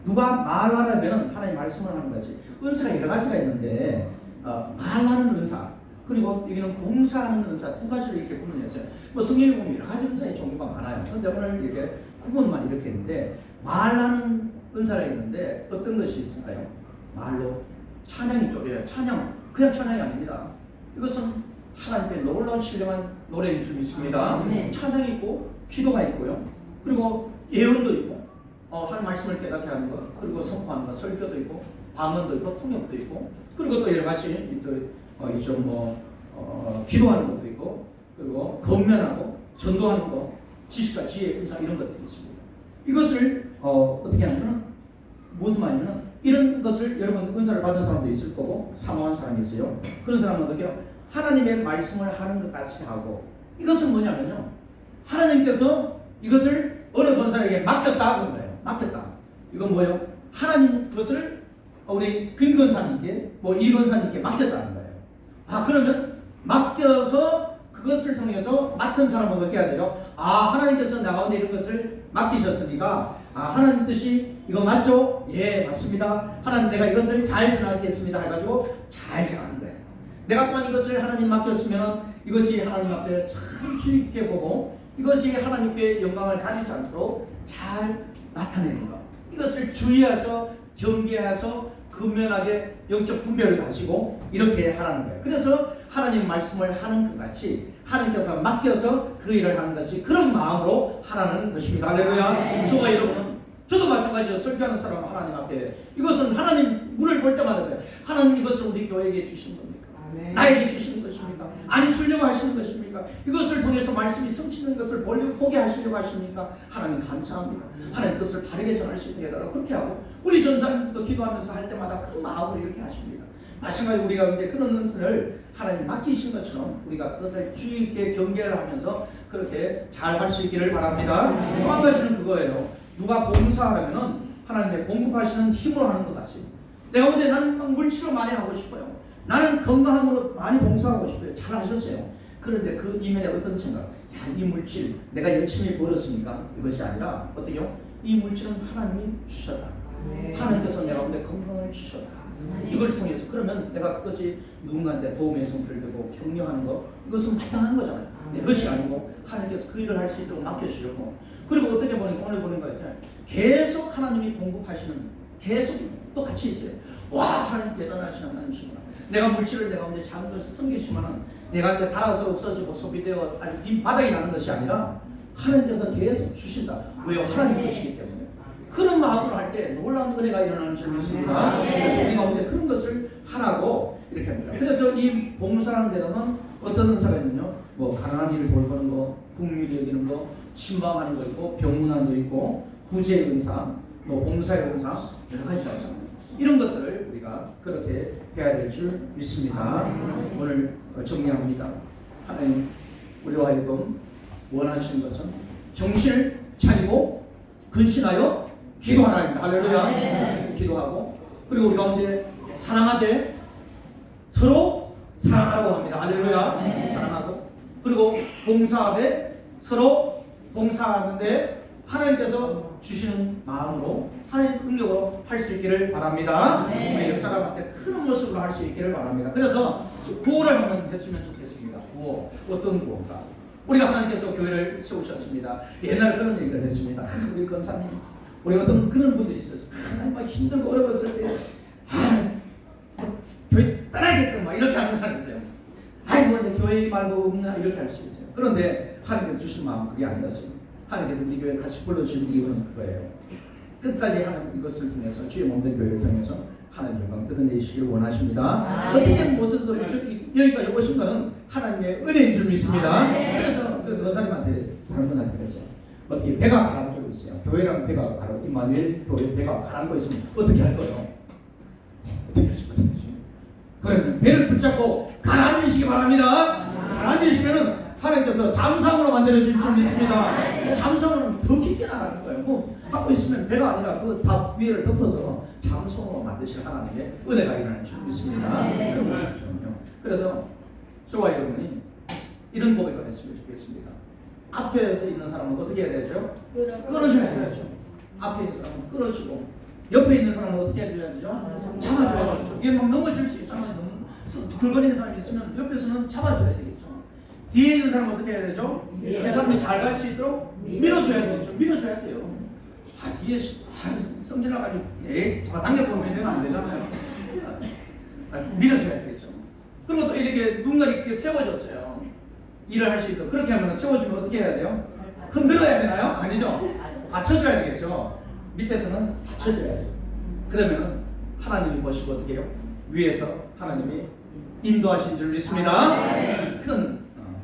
누가 말하려면 하나님 말씀을 하는 거지. 은사가 여러 가지가 있는데 말하는 은사 그리고 여기는 봉사하는 은사 두 가지로 이렇게 구분했어요. 성경에 보면 여러 가지 은사의 종류가 많아요. 그런데 오늘 이렇게 구분만 이렇게 했는데 말하는 은사가 있는데 어떤 것이 있을까요? 말로 찬양이 쪼개요. 찬양 그냥 찬양이 아닙니다. 이것은 하나님의 놀라운 신령한 노래인 줄 믿습니다. 찬양이 있고 기도가 있고요. 그리고 예언도 있고 하나님 말씀을 깨닫게 하는 것 그리고 선포하는 것 설교도 있고 방언도 있고 통역도 있고 그리고 또 여러 가지 기도하는 것도 있고 그리고 건면하고 전도하는 것 지식과 지혜 은사 이런 것들이 있습니다. 이것을 어떻게 하냐면 무슨 말이냐면 이런 것을 여러분 은사를 받은 사람도 있을 거고 사모한 사람이 있어요. 그런 사람은 어떻게 해요? 하나님의 말씀을 하는 것 같이 하고 이것은 뭐냐면요. 하나님께서 이것을 어느 권사에게 맡겼다 하는 거예요. 맡겼다. 이건 뭐예요? 하나님 그것을 우리 김 권사님께 뭐 이 권사님께 맡겼다는 거예요. 그러면 맡겨서 그것을 통해서 맡은 사람은 어떻게 해야 되죠? 하나님께서 나 가운데 이런 것을 맡기셨으니까 하나님 뜻이 이거 맞죠? 예, 맞습니다. 하나님 내가 이것을 잘 전하겠습니다 해가지고 잘 전하는 거예요. 내가 또한 이것을 하나님 맡겼으면 이것이 하나님 앞에 참 주의 깊게 보고 이것이 하나님께 영광을 가리지 않도록 잘 나타내는 것. 이것을 주의해서 경계해서 근면하게 영적 분별을 가지고 이렇게 하라는 거예요. 그래서 하나님 말씀을 하는 것 같이 하나님께서 맡겨서 그 일을 하는 것이 그런 마음으로 하라는 것입니다. 할렐루야. 저와 여러분은 저도 마찬가지로 설교하는 사람 하나님 앞에 이것은 하나님 문을 볼 때마다 그래요. 하나님 이것을 우리 교회에게 주신 겁니까? 나에게 주시는 것입니까? 아니 주려고 하시는 것입니까? 이것을 통해서 말씀이 성취는 것을 보게 하시려고 하십니까? 하나님 감사합니다. 하나님 뜻을 다르게 전할 수 있게 해달라고 그렇게 하고 우리 전사님도 기도하면서 할 때마다 큰 마음으로 이렇게 하십니다. 마찬가지로 우리가 이제 그런 은사를 하나님 맡기신 것처럼 우리가 그것을 주의 있게 경계를 하면서 그렇게 잘 할 수 있기를 바랍니다. 또 한 가지는 그거예요. 누가 봉사하려면은 하나님의 공급하시는 힘으로 하는 것 같이 내가 근데 나는 막 물질로 많이 하고 싶어요. 나는 건강함으로 많이 봉사하고 싶어요. 잘 하셨어요. 그런데 그 이면에 어떤 생각? 이 물질 내가 열심히 벌었으니까 이것이 아니라 어떻게요? 이 물질은 하나님이 주셨다. 하나님께서 내가 근데 건강을 주셨다. 이걸 통해서 그러면 내가 그것이 누군가한테 도움의 손길을 들고 격려하는 거 이것은 마땅한 거잖아요. 내 것이 아니고 하나님께서 그 일을 할 수 있도록 맡겨주려고 그리고 어떻게 보니까 오늘 보는 거 있잖아요. 계속 하나님이 공급하시는 계속 또 같이 있어요. 와 하나님 대단하신 하나님이시구나. 내가 물질을 내가 언제 작은 것을 섬기시면은 내가 이제 달아서 없어지고 소비되어 아주 빈 바닥이 나는 것이 아니라 하나님께서 계속 주신다. 왜요? 하나님 것이기 때문에. 그런 마음으로 할 때 놀라운 은혜가 일어나는 줄 믿습니다. 그래서 우리가 오늘 그런 것을 하라고 이렇게 합니다. 그래서 이 봉사하는 데는 어떤 은사가 있느냐? 뭐 가난한 이를 돌보는 거, 국률이 여기는 거, 신방하는 거 있고, 병문안도 있고, 구제의 은사, 뭐 봉사의 은사 여러 가지가 있잖아요. 이런 것들을 우리가 그렇게 해야 될 줄 믿습니다. 오늘 정리합니다. 하나님 우리와 하여금 원하시는 것은 정신을 차리고 근신하여 기도하라입니다. 할렐루야. 기도하고 그리고 우리 가운데 사랑하되 서로 사랑하라고 합니다. 할렐루야. 사랑하고 그리고 봉사하되 서로 봉사하는데 하나님께서 주시는 마음으로 하나님 능력으로 할 수 있기를 바랍니다. 우리 옆 사람한테 큰 모습으로 할 수 있기를 바랍니다. 그래서 구호를 한번 했으면 좋겠습니다. 구호 어떤 구호인가? 우리가 하나님께서 교회를 세우셨습니다. 옛날에 그런 얘기를 했습니다. 우리 권사님 우리 어떤 그런 분들이 있었습니다. 하나님 막 힘들고 어려웠을 때 교회 떠나야겠다 막 이렇게 하는 사람이 있어요. 아이고 이제 교회 말고 없나 이렇게 할 수 있어요. 그런데 하나님께서 주신 마음 그게 아니었어요. 하나님께서 우리 교회 같이 불러주신 이유는 그거예요. 끝까지 하나님 이것을 통해서 주의 몸된 교회를 통해서 하나님 영광 드러내시길 원하십니다. 어떻게 모습도 여기까지 오신 것은 하나님의 은혜인 줄 믿습니다. 그래서 그 권사님한테 발문하게 돼서 어떻게 배가 가라앉고 있어요. 교회랑 배가 가라. 임마누엘 교회 배가 가라앉고 있으면 어떻게 할 거예요? 어떻게 하지? 그러면 배를 붙잡고 가라앉으시기 바랍니다. 가라앉으시면은 하나님께서 잠상으로 만들어질 줄 믿습니다. 잠상으로는 더 깊게 나가는 거예요. 뭐 하고 있으면 배가 아니라 그 다 위를 덮어서 잠성으로 만드실 하나님의 은혜가 일어날 줄 믿습니다. 그런 것이죠. 그래서 저와 여러분이 이런 고백을 했으면 좋겠습니다. 앞에서 있는 사람은 어떻게 해야 되죠? 끌어줘야 되죠. 앞에 있는 사람은 끌어주고 옆에 있는 사람은 어떻게 해줘야 되죠? 잡아줘야 되죠. 이게 막 넘어질 수 있잖아요. 긁어내는 사람이 있으면 옆에서는 잡아줘야 되겠죠. 뒤에 있는 사람은 어떻게 해야 되죠? 이 사람이 잘 갈 수 있도록 밀어줘야 되죠. 밀어줘야 돼요. 뒤에 성질나가지고 잡아당겨보면 되면 안 되잖아요. 밀어줘야 되겠죠. 그리고 또 이렇게 누군가 이렇게 세워졌어요. 일을 할 수 있도록. 그렇게 하면 세워지면 어떻게 해야 돼요? 흔들어야 되나요? 아니죠. 받쳐줘야 되겠죠. 밑에서는 받쳐줘야죠. 그러면 하나님이 보시고 어떻게 해요? 위에서 하나님이 인도하신 줄 믿습니다. 큰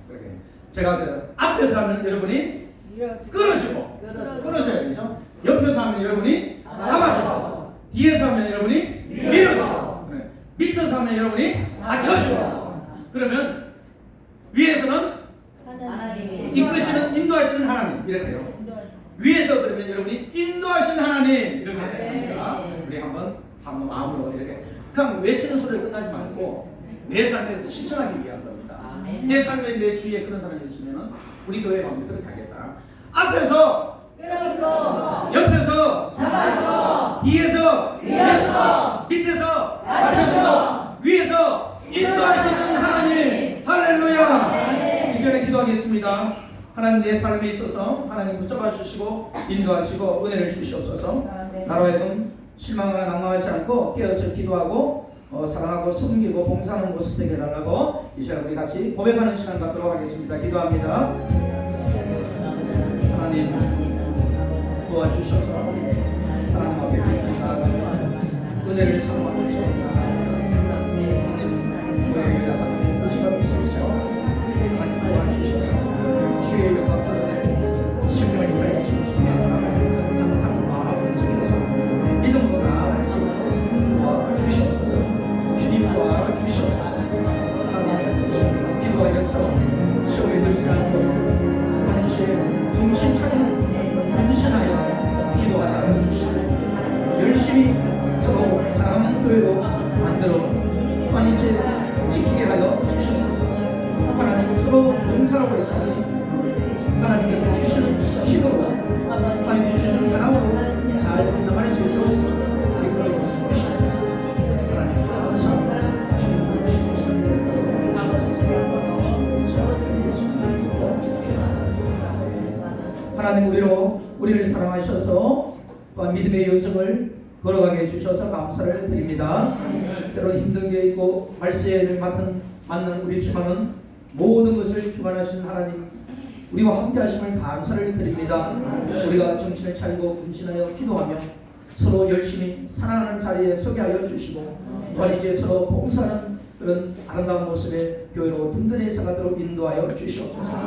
그렇게 제가 그 앞에서 하면 여러분이 끌어주고 끌어줘야 되죠. 옆에서 하면 여러분이 잡아주고 뒤에서 하면 여러분이 밀어주고 밑에서 하면 여러분이 받쳐주고 그러면 위에서는 이끄시는 인도하시는 하나님 이렇게요. 위에서 그러면 여러분이 인도하시는 하나님 이렇게 됩니다. 우리 한번 한번 마음으로 이렇게 그냥 외치는 소리를 끝나지 말고 내 삶에서 실천하기 위한 겁니다. 내 삶에 내 주위에 그런 사람이 있으면 우리 교회 가면 그렇게 하겠다. 앞에서 끌어주고 옆에서 잡아주고 뒤에서 밀어주고 밑에서 받쳐주고 위에서 인도하시는 하나님 할렐루야. 이전에 기도하겠습니다. 하나님 내 삶에 있어서 하나님 붙잡아 주시고 인도하시고 은혜를 주시옵소서. 나로 하여금 실망하거나 낙망하지 않고 깨어서 기도하고 사랑하고 섬기고 봉사하는 모습 되게 해달라고 이 시간 우리 같이 고백하는 시간 갖도록 하겠습니다. 기도합니다. 하나님 도와주셔서 하나님 앞에 은혜를 사모하면서 하나님 우리에게 하나님 보시가 주셔서 하나님 도와주셔서 주의 영광 받는 신명을 살리신 주님의 사랑을 항상 마음을 쓰면서 믿음으로 나아갈 수 있도록 도와주시옵소서. 주님 도와주시옵소서. 하나님 기도하여서 시험에 들지 않고 하나님 주의 중심 차리는 분신하여 기도하여 주시고 열심히 서로 사랑하는 교회로 만들어 또한 이제 지키게 하여 주시옵소서. 하나님 서로 봉사라고 해서 하나님께서 주시는 힘으로 하나님 주시는 사랑으로 잘 나갈 수 있도록 이끌어 주시옵소서. 하나님 감사합니다. 하나님 우리를 사랑하셔서 또한 믿음의 여정을 걸어가게 해주셔서 감사를 드립니다. 때로는 힘든 게 있고 말세를 맞는 우리지만은 모든 것을 주관하시는 하나님 우리와 함께 하심을 감사를 드립니다. 우리가 정신을 차리고 분신하여 기도하며 서로 열심히 사랑하는 자리에 서게 하여 주시고 또한 이제 서로 봉사하는 그런 아름다운 모습의 교회로 든든히 서가도록 인도하여 주시옵소서.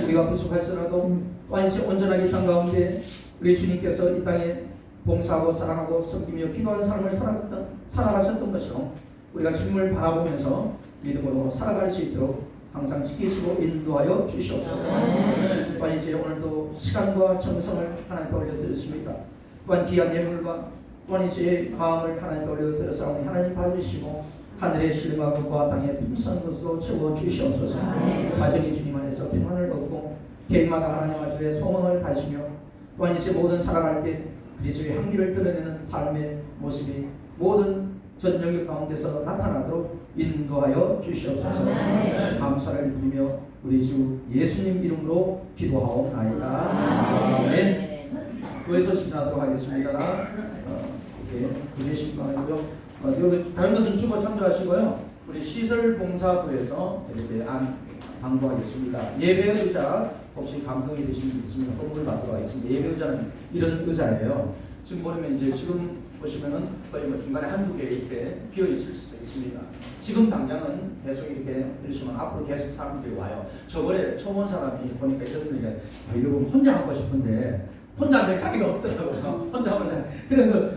우리가 부족할지라도 또한 이제 온전하게 땅 가운데 우리 주님께서 이 땅에 봉사하고 사랑하고 섬기며 기도하는 삶을 살아가셨던 것처럼 우리가 주님을 바라보면서 믿음으로 살아갈 수 있도록 항상 지키시고 인도하여 주시옵소서. 또한 이제 오늘도 시간과 정성을 하나님께 올려드렸습니다. 또한 귀한 예물과 또한 이제 마음을 하나님께 올려드렸사오니 하나님 받으시고 하늘의 신령과 땅의 풍성한 것으로 채워주시옵소서. 가정이 주님 안에서 평안을 얻고 개인마다 하나님 앞에 소망을 가지며 또한 이제 모든 살아갈 때 그리스도의 향기를 드러내는 삶의 모습이 모든 전 영역 가운데서 나타나도록 인도하여 주시옵소서. 감사를 드리며 우리 주 예수님 이름으로 기도하옵나이다. 아멘. 교회 소식 전하도록 하겠습니다. 이렇게 신방이고요. 다른 것은 주고 참조하시고요. 우리 시설봉사부에서 이렇게 당부하겠습니다. 예배 의자 혹시 감동이 되신 분 있으면 선물 받도록 하겠습니다. 예배 의자는 이런 의자예요. 지금 보면 이제 지금 보시면은 거의 뭐 중간에 한두 개 이렇게 비어 있을 수도 있습니다. 지금 당장은 계속 이렇게 이러시면 앞으로 계속 사람들이 와요. 저번에 처음 온 사람이 보니까 이런 얘기가 이러고 혼자 하고 싶은데 혼자 안 될 자리가 없더라고요. 혼자 하면 그래서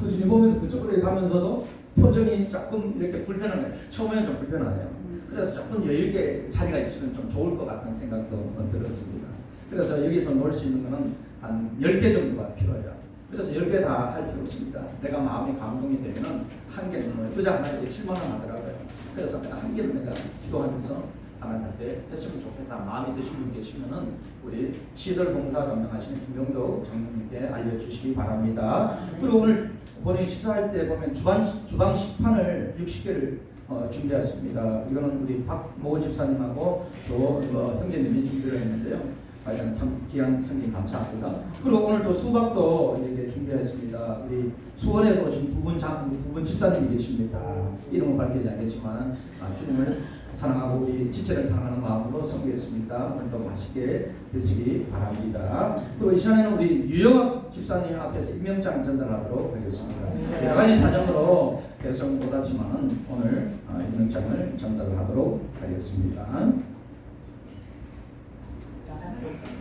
주님 보면서 그쪽으로 가면서도 표정이 조금 이렇게 불편한 거예요. 처음에는 좀 불편하네요. 그래서 조금 여유있게 자리가 있으면 좀 좋을 것 같다는 생각도 들었습니다. 그래서 여기서 놀 수 있는 거는 한 10개 정도가 필요해요. 그래서 10개 다 할 필요 없습니다. 내가 마음이 감동이 되면은 한 개는 의자 하나에 7만 원 하더라고요. 그래서 한 개는 내가 기도하면서 하나님한테 했으면 좋겠다 마음이 드신 분 계시면은 우리 시설봉사 담당하시는 김병도 장로님께 알려주시기 바랍니다. 그리고 오늘 본인 식사할 때 보면 주방 식판을 60개를 준비했습니다. 이거는 우리 박모 집사님하고 또 형제님이 준비를 했는데요. 참 귀한 성경 감사합니다. 그리고 오늘 또 수박도 이렇게 준비했습니다. 우리 수원에서 오신 두 분 집사님이 계십니다. 이름은 밝히지 않겠지만 주님을 사랑하고 우리 지체를 사랑하는 마음으로 섬기겠습니다. 오늘도 맛있게 드시기 바랍니다. 그리고 이 시간에는 우리 유영학 집사님 앞에서 임명장 전달하도록 하겠습니다. 여러 가지 사정으로 계속 못 왔지만 오늘 임명장을 전달하도록 하겠습니다.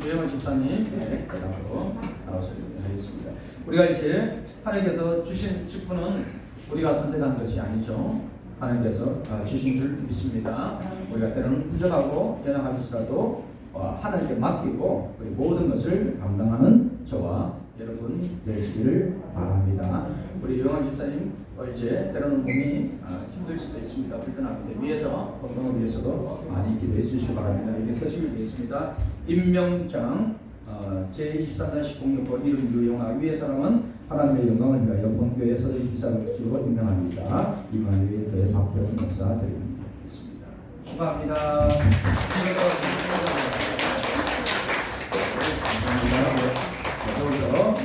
유영학 집사님 대답으로 나오셔야 하겠습니다. 우리가 이제 하나님께서 주신 직분은 우리가 선택한 것이 아니죠. 하나님께서 주신 줄 믿습니다. 우리가 때로는 부족하고 연약하면서라도 하나님께 맡기고 모든 것을 감당하는 저와 여러분 되시기를 바랍니다. 우리 영환 집사님 이제 때로는 몸이 힘들 수도 있습니다. 불편한데 위해서 건강을 위해서도 많이 기도해 주시기 바랍니다. 여기 서시면 되겠습니다. 임명장 제23-069 이름 유용하기 위해서는 하나님의 영광을 위하여 본교회 서대 집사로 임명합니다. 이만희 교회 박태원 목사 드리겠습니다. 축하합니다. 감사합니다.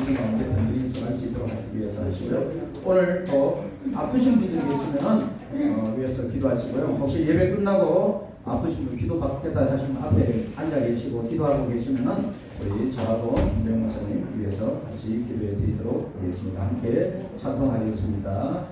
우리 가운데 분들이 인정할 수 있도록 하기 위해서 하시고요. 오늘 또 아프신 분들이 계시면 위해서 기도하시고요. 혹시 예배 끝나고 아프신 분 기도 받겠다 하시면 앞에 앉아 계시고 기도하고 계시면은 우리 저하고 김정 목사님 위해서 같이 기도해 드리도록 하겠습니다. 함께 찬송하겠습니다.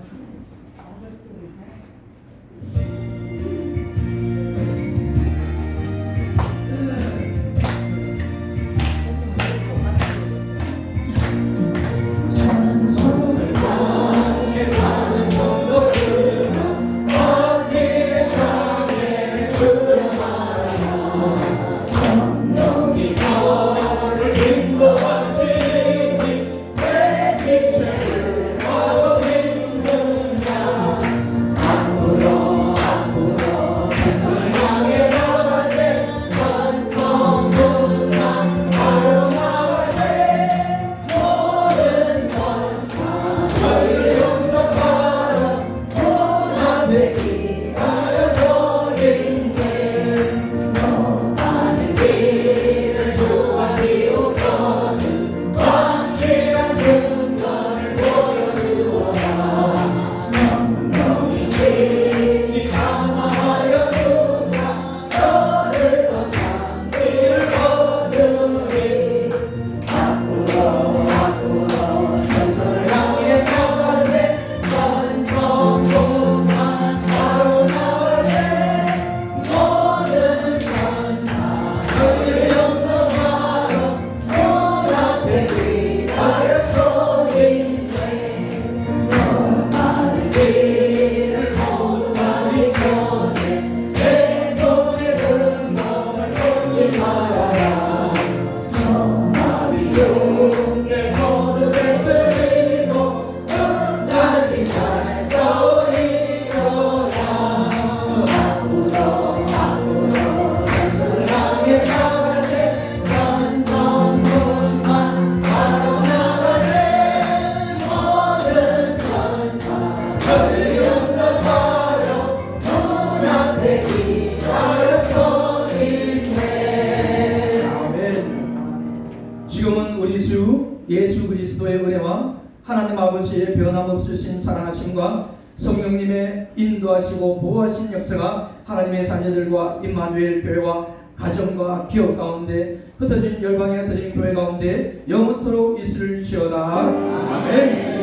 예수 그리스도의 은혜와 하나님 아버지의 변함없으신 사랑하심과 성령님의 인도하시고 보호하신 역사가 하나님의 자녀들과 임마누엘 교회와 가정과 기업 가운데 흩어진 열방에 흩어진 교회 가운데 영원토록 있을지어다. 아멘.